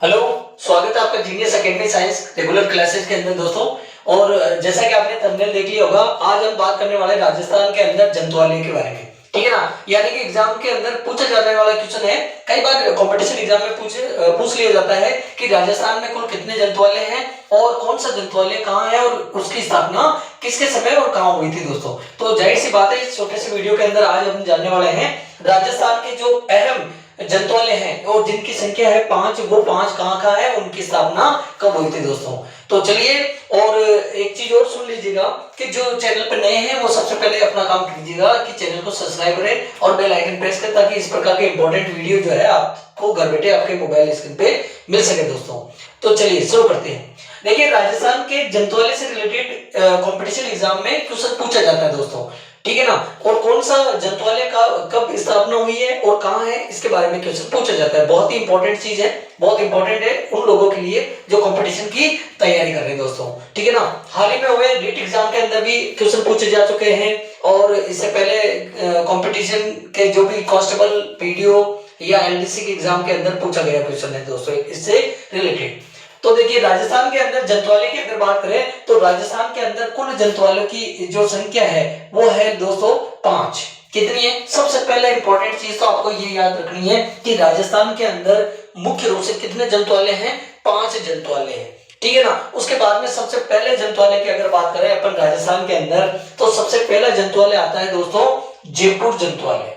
Hello. स्वागत है आपका genius academy science regular classes के अंदर दोस्तों। और जैसा कि आपने थंबनेल देख लिया होगा, आज हम बात करने वाले राजस्थान के अंदर जंतुआलय के बारे में। ठीक है ना। यानी कि एग्जाम के अंदर पूछा जाने वाला क्वेश्चन है। कई बार कंपटीशन एग्जाम में पूछ लिया जाता है कि राजस्थान में कुल कितने जंतुआलय हैं और कौन सा जंतुआलय कहाँ है और उसकी स्थापना किसके समय और कहाँ हुई थी दोस्तों। तो जाहिर सी बात है, इस छोटे से वीडियो के अंदर आज हम जानने वाले हैं राजस्थान के जो अहम जंतुआलय हैं और जिनकी संख्या है 5, वो 5 कहाँ है, उनकी स्थापना कब हुई थी दोस्तों। तो चलिए, और एक चीज और सुन लीजिएगा कि जो चैनल पर नए हैं वो सबसे पहले अपना काम कीजिएगा कि चैनल को सब्सक्राइब करें और बेल आइकन प्रेस करें, ताकि इस प्रकार के इंपॉर्टेंट वीडियो जो है आपको घर बैठे आपके मोबाइल स्क्रीन पे मिल सके दोस्तों। तो चलिए शुरू करते हैं। देखिए, राजस्थान के जंतुआलय से रिलेटेड कंपटीशन एग्जाम में क्वेश्चन पूछा जाता है दोस्तों। ठीक है ना। और कौन सा जंतुआलय का कब स्थापना हुई है और कहाँ है, इसके बारे में क्वेश्चन पूछा जाता है। बहुत ही इंपॉर्टेंट चीज है, बहुत इंपॉर्टेंट है उन लोगों के लिए जो कंपटीशन की तैयारी कर रहे हैं दोस्तों। ठीक है ना। हाल ही में हुए नीट एग्जाम के अंदर भी क्वेश्चन पूछे जा चुके हैं, और इससे पहले कंपटीशन के जो भी कांस्टेबल, पीडीओ या एलडीसी के एग्जाम के अंदर पूछा गया क्वेश्चन है दोस्तों इससे रिलेटेड। तो देखिए, राजस्थान के अंदर जंतुआलय की अगर बात करें तो राजस्थान के अंदर कुल जंतुआलयों की जो संख्या है वो है दोस्तों 5। कितनी है? सबसे पहला इंपॉर्टेंट चीज तो आपको ये याद रखनी है कि राजस्थान के अंदर मुख्य रूप से कितने जंतुआलय हैं? 5 जंतुआलय हैं। ठीक है ना। उसके बाद में सबसे पहले जंतुआलय की अगर बात करें अपन राजस्थान के अंदर, तो सबसे पहला जंतुआलय आता है दोस्तों जयपुर जंतुआलय।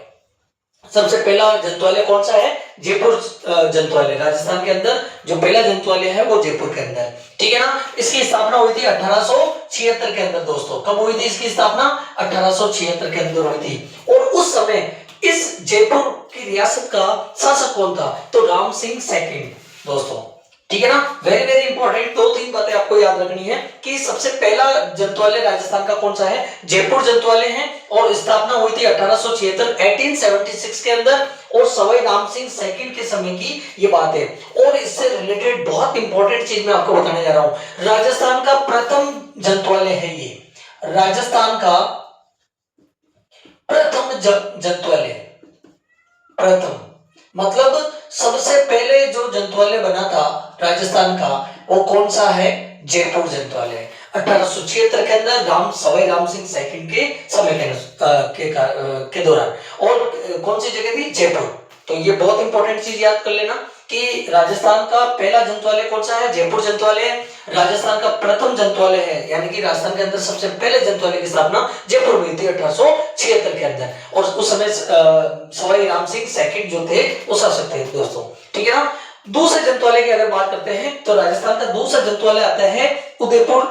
सबसे पहला जंतुआलय कौन सा है? जयपुर जंतुआलय। राजस्थान के अंदर जो पहला जंतुआलय है वो जयपुर के अंदर। ठीक है ना। इसकी स्थापना हुई थी 1876 के अंदर दोस्तों। कब हुई थी इसकी स्थापना? 1876 के अंदर हुई थी। और उस समय इस जयपुर की रियासत का शासक कौन था? तो राम सिंह सेकंड दोस्तों। ठीक है ना। वेरी वेरी इंपॉर्टेंट 2-3 बातें आपको याद रखनी है कि सबसे पहला जंतुआलय राजस्थान का कौन सा है? जयपुर जंतुआलय है, और स्थापना हुई थी 1876 के अंदर, और सवाई राम सिंह सेकंड के समय की ये बात है। और इससे रिलेटेड बहुत इंपॉर्टेंट चीज मैं आपको बताने जा रहा हूं। राजस्थान का प्रथम जंतुआलय है ये। राजस्थान का प्रथम जंतुआलय, प्रथम मतलब सबसे पहले जो जंतुआलय बना था राजस्थान का, वो कौन सा है? जयपुर जंतुआलय। 1876 के अंदर सवाई राम सिंह सेकंड के समय के दौरान। और कौन सी जगह थी? जयपुर। तो ये बहुत इंपॉर्टेंट चीज याद कर लेना कि राजस्थान का पहला जंतुआलय कौन सा है? जयपुर जंतुआलय। राजस्थान का प्रथम जंतुआलय है, यानी कि राजस्थान के अंदर सबसे पहले जंतुआलय की स्थापना जयपुर में हुई थी 1876 के अंदर। और उस समय सवाई राम सिंह सेकंड जो थे वो शासक थे दोस्तों। ठीक है ना। दूसरे जंतुआलय की अगर बात करते हैं तो राजस्थान का दूसरा जंतुआलय आता है उदयपुर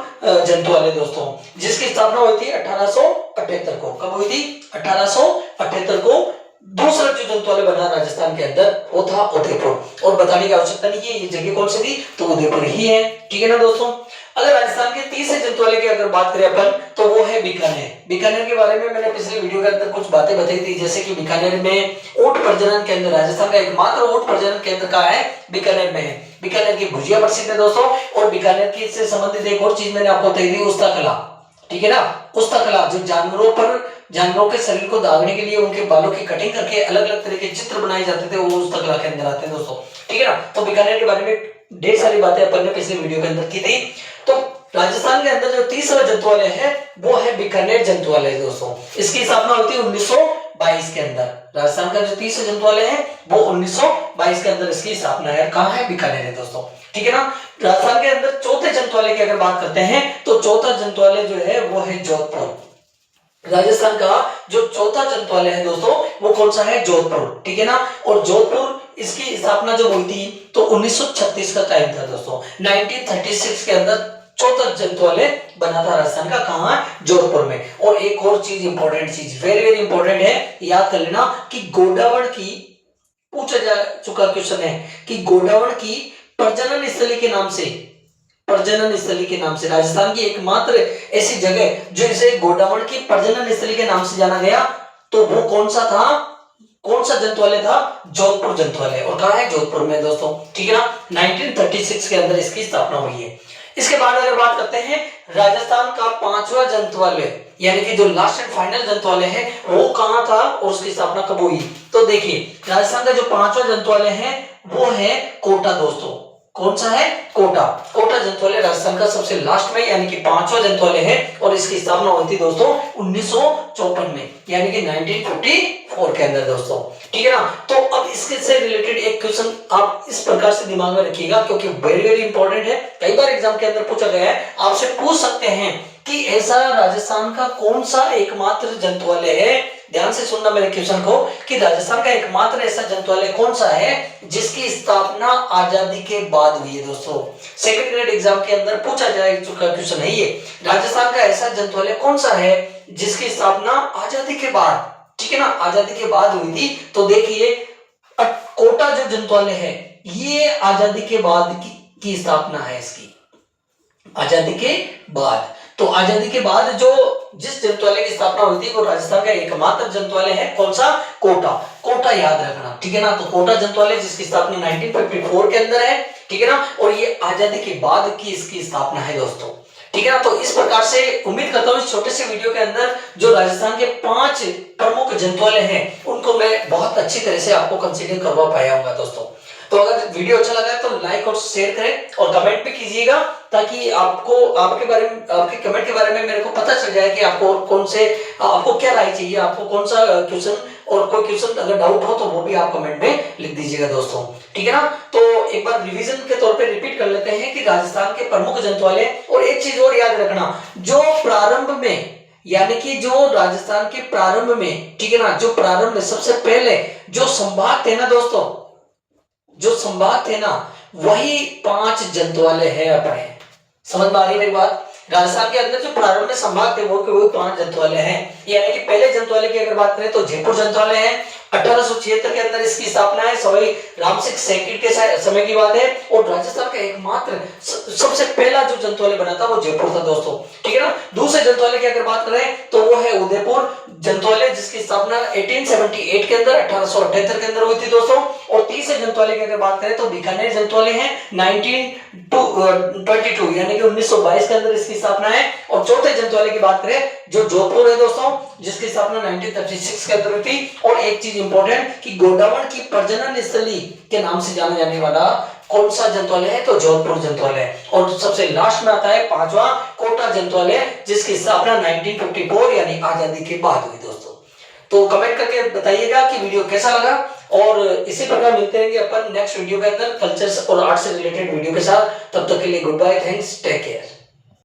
जंतुआलय दोस्तों, जिसकी स्थापना हुई थी 1878 को। कब हुई थी? 1878 को। दूसरा जो जंतुआलय बना राजस्थान के अंदर वो था उदयपुर। और बताने की आवश्यकता नहीं है ये जगह कौन सी थी, तो उदयपुर ही है। ठीक है ना दोस्तों। अगर राजस्थान के तीसरे जंतुआलय की अगर बात करें अपन, तो वो है बीकानेर। बीकानेर के बारे में मैंने पिछले वीडियो के अंदर कुछ बातें बताई थी, जैसे कि बीकानेर में ऊंट प्रजनन केंद्र, राजस्थान का एकमात्र ऊंट प्रजनन केंद्र कहाँ है? बीकानेर में है। बीकानेर की भुजिया प्रसिद्ध है दोस्तों। और बीकानेर की से संबंधित एक और चीज मैंने आपको बताई थी, उस्ता कला। ठीक है ना। उस्ता कला जो जानवरों के शरीर को दागने के लिए उनके बालों की कटिंग करके अलग अलग तरह के चित्र बनाए जाते थे, वो उस्ता कला के अंदर आते हैं दोस्तों। ठीक है ना। तो बीकानेर के बारे में ढेर सारी बातें अपन ने पिछले वीडियो के अंदर की थी। तो राजस्थान के अंदर जो तीसरा जंतुआलय है वो है बीकानेर जंतुआलय दोस्तों। इसकी स्थापना हुई थी 1922 के अंदर। राजस्थान का जो तीसरा जंतुआलय है वो 1922 के अंदर इसकी स्थापना है। कहाँ है? बीकानेर है दोस्तों। ठीक है ना। राजस्थान के अंदर चौथे जंतुआलय की अगर बात करते हैं तो चौथा जंतुआलय जो है वो है जोधपुर। राजस्थान का जो चौथा जंतुआलय है दोस्तों वो कौन सा है? जोधपुर। ठीक है ना। और जोधपुर इसकी स्थापना जो हुई थी तो 1936 का टाइम था दोस्तों। 1936 के अंदर चौथा जंतुआलय बना था राजस्थान का। कहां? जोधपुर में। और एक और चीज इंपॉर्टेंट चीज, वेरी वेरी इंपॉर्टेंट है, याद कर लेना कि गोडावण की पूछा जा चुका क्वेश्चन है कि गोडावण की प्रजनन स्थली के नाम से, प्रजनन स्थली के नाम से राजस्थान की एकमात्र ऐसी जगह जो इसे गोडावण की प्रजनन स्थली के नाम से जाना गया, तो वो कौन सा था? कौन सा जंतुआलय था? जोधपुर जंतुआलय। और कहां है? जोधपुर में दोस्तों। ठीक है ना। 1936 के अंदर इसकी स्थापना हुई है। इसके बाद अगर बात करते हैं राजस्थान का पांचवा जंतुआलय, यानी कि जो लास्ट एंड फाइनल जंतुआलय है वो कहां था और उसकी स्थापना कब हुई? तो देखिए, राजस्थान का जो पांचवा जंतुआलय है वो है कोटा दोस्तों। कौन सा है? कोटा। कोटा जंतुवाले राजस्थान का सबसे लास्ट में यानी कि 5वां जंतुवाले है और इसकी स्थापना हुई थी दोस्तों 1954 में यानी कि 1954 के अंदर दोस्तों, ठीक है ना। तो अब इसके से रिलेटेड एक क्वेश्चन आप इस प्रकार से दिमाग में रखिएगा क्योंकि वेरी वेरी इंपॉर्टेंट है, कई बार एग्जाम के अंदर पूछा गया है, आपसे पूछ सकते हैं कि ऐसा राजस्थान का कौन सा एकमात्र जंतुवालय है, ध्यान से सुनना मेरे क्वेश्चन को, कि राजस्थान का एकमात्र ऐसा जंतुवालय कौन सा है जिसकी स्थापना आजादी के बाद हुई है दोस्तों। सेकंड ग्रेड एग्जाम के अंदर पूछा जाए चुका क्वेश्चन है ये, राजस्थान का ऐसा जंतुवालय कौन सा है जिसकी स्थापना आजादी के बाद, ठीक है ना, आजादी के बाद हुई थी। तो देखिए कोटा जो जंतुवालय है ये आजादी के बाद की स्थापना है इसकी, आजादी के बाद। तो आजादी के बाद जो जिस जंतुवालय की स्थापना हुई थी वो राजस्थान का एकमात्र जंतुवालय है, कौन सा? कोटा। कोटा याद रखना, ठीक है ना। तो कोटा जंतुवालय जिसकी स्थापना 1954 के अंदर है, ठीक है ना, और ये आजादी के बाद की इसकी स्थापना है दोस्तों, ठीक है ना। तो इस प्रकार से उम्मीद करता हूँ इस छोटे से वीडियो के अंदर जो राजस्थान के 5 प्रमुख जंतुवालय हैं उनको मैं बहुत अच्छी तरह से आपको कंसीडर करवा पाया हूँ दोस्तों। तो अगर वीडियो अच्छा लगा है तो लाइक और शेयर करें और कमेंट भी कीजिएगा ताकि आपको आपके बारे में, आपके कमेंट के बारे में मेरे को पता चल जाए कि आपको कौन से, आपको क्या राय चाहिए, आपको कौन सा क्वेश्चन, और कोई क्वेश्चन अगर डाउट हो तो वो भी आप कमेंट में लिख दीजिएगा दोस्तों, ठीक है ना। तो एक बार रिवीजन के तौर पे रिपीट कर लेते हैं कि राजस्थान के प्रमुख जंतुवालय, और एक चीज और याद रखना, जो प्रारंभ में यानी कि जो राजस्थान के प्रारंभ में, ठीक है ना, जो प्रारंभ में सबसे पहले जो संभाग थे ना दोस्तों, जो संभाग थे ना वही 5 जंतुवालय है अपने, समझ में आ रही है मेरी बात। राजस्थान के अंदर जो प्रारंभ में संभाग थे वो 5 जंतुवालय हैं, यानी कि पहले जंतुवालय की अगर बात करें तो जयपुर जंतुवालय है, 1876 के अंदर इसकी स्थापना है, सवाई रामसिंह सैकिट के समय की बात है, और राजस्थान का एकमात्र सबसे पहला जो जंतुवालय बना था वो जयपुर था दोस्तों, ठीक है ना। दूसरे जंतुवालय की अगर बात करें तो वो है उदयपुर जंतुवालय जिसकी स्थापना 1878 के अंदर 1878 के अंदर हुई थी दोस्तों। और तीसरे जंतुवालय की अगर बात करें तो बीकानेर जंतुवालय है 1922 यानी कि 1922 के अंदर इसकी स्थापना है। और चौथे जंतुवालय की बात करें जो जोधपुर है दोस्तों जिसकी स्थापना 1936 के अंदर हुई थी। और एक चीज इंपॉर्टेंट कि गोडावण की प्रजनन स्थली के नाम से जाना जाने वाला कौन सा जंतुवालय है तो जोधपुर जंतुवालय। और सबसे लास्ट में आता है 5वां कोटा जंतुवालय जिसकी स्थापना 1954 यानी आजादी के बाद हुई दोस्तों। तो कमेंट करके बताइएगा कि वीडियो कैसा लगा, और इसी प्रकार मिलते रहेंगे अपन नेक्स्ट वीडियो के अंदर कल्चर और आर्ट से रिलेटेड वीडियो के साथ। तब तक के लिए good bye, thanks, take care.